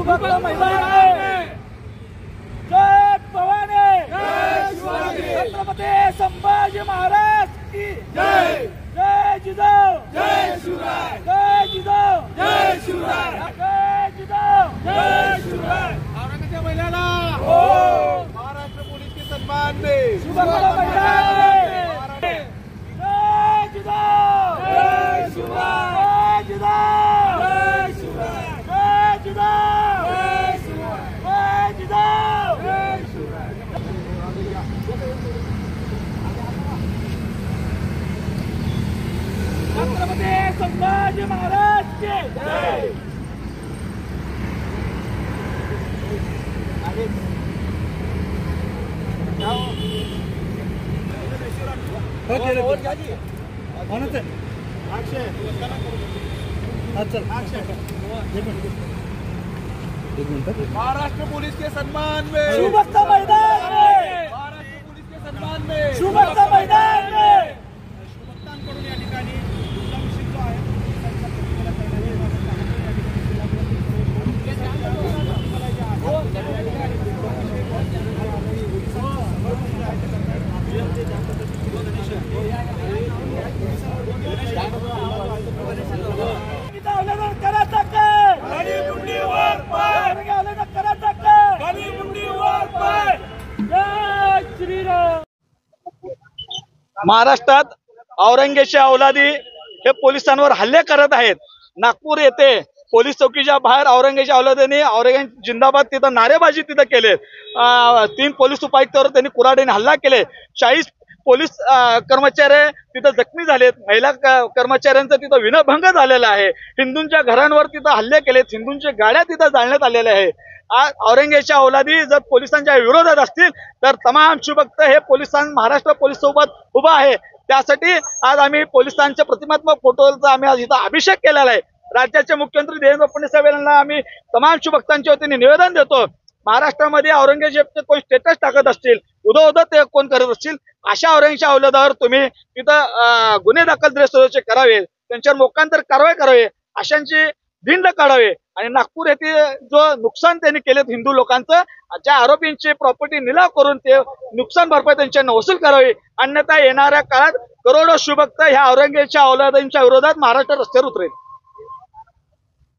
शिवभक्त मैदान आहे। जय भवानी, छत्रपती संभाजी महाराज की जय। जय जिजाऊ, जय शिवराय, जय जिजाऊ, जय शिवराय, जय जिजाऊ, जय शिवराय। औरंगाबादच्या महिलांना महाराष्ट्र पोलीस के सन्मान में शिवभक्त मैदान आहे। जय जिजाऊ, जय शिवराय, जय जिजाऊ, जय शिवराय, जय जिजाऊ, जय शिवराय, जय जिजाऊ, जय शिवराय। छत्रपती संभाजी महाराज की जय। महाराष्ट्र पुलिस के सम्मान में शिवभक्त मैदान में, महाराष्ट्र पुलिस के सम्मान में शिवभक्त मैदान में। शिवभक्तांकडून या ठिकाणी दुसरा विषय जो आहे पोलिसांच्या प्रतिमेला महाराष्ट्रात औरंगजेबच्या औलादी हे पोलिसांवर हल्ले करत आहेत। नागपूर येथे पोलीस चौकीच्या बाहेर औरंगजेबच्या औलादीने औरंगजेब जिंदाबाद तिथं नारेबाजी तिथं केले। 3 पोलीस उपायुक्तांवर त्यांनी कुऱ्हाडीने हल्ला केले। 40 पोलीस कर्मचारी तिथं जखमी झालेत। महिला कर्मचाऱ्यांचा तिथं विनयभंग झालेला आहे। हिंदूंच्या घरांवर तिथं हल्ले केलेत। हिंदूंच्या गाड्या तिथं जाळण्यात आलेल्या आहे। आज औरंगजेबच्या औलादी जर पोलिसांच्या विरोधात असतील तर तमाम शिवभक्त हे महाराष्ट्र पोलीस सोबत उभा आहे। त्यासाठी आज आम्ही पोलिसांच्या प्रतिमात्मक फोटोचा आम्ही आज इथं अभिषेक केलेला आहे। राज्याचे मुख्यमंत्री देवेंद्र फडणवीस यांना आम्ही तमाम शिवभक्तांच्या वतीने निवेदन देतो। महाराष्ट्रामध्ये औरंगजेबचे कोण स्टेटस टाकत असतील, उदो ते कोण करत असतील, अशा औरंगजेबच्या औलादावर तुम्ही तिथं गुन्हे दाखल सुरक्षित करावे, त्यांच्यावर मोकांतर कारवाई करावी, अशांची भिंड काढावे आणि नागपूर येथे जो नुकसान त्यांनी केले हिंदू लोकांचं, ज्या आरोपींची प्रॉपर्टी निलाव करून ते नुकसान भरपाई त्यांच्यानं वसूल करावी। अन्यथा येणाऱ्या काळात करोडो शिवभक्त ह्या औरंगजेबच्या औलादांच्या विरोधात महाराष्ट्र रस्त्यावर उतरेल।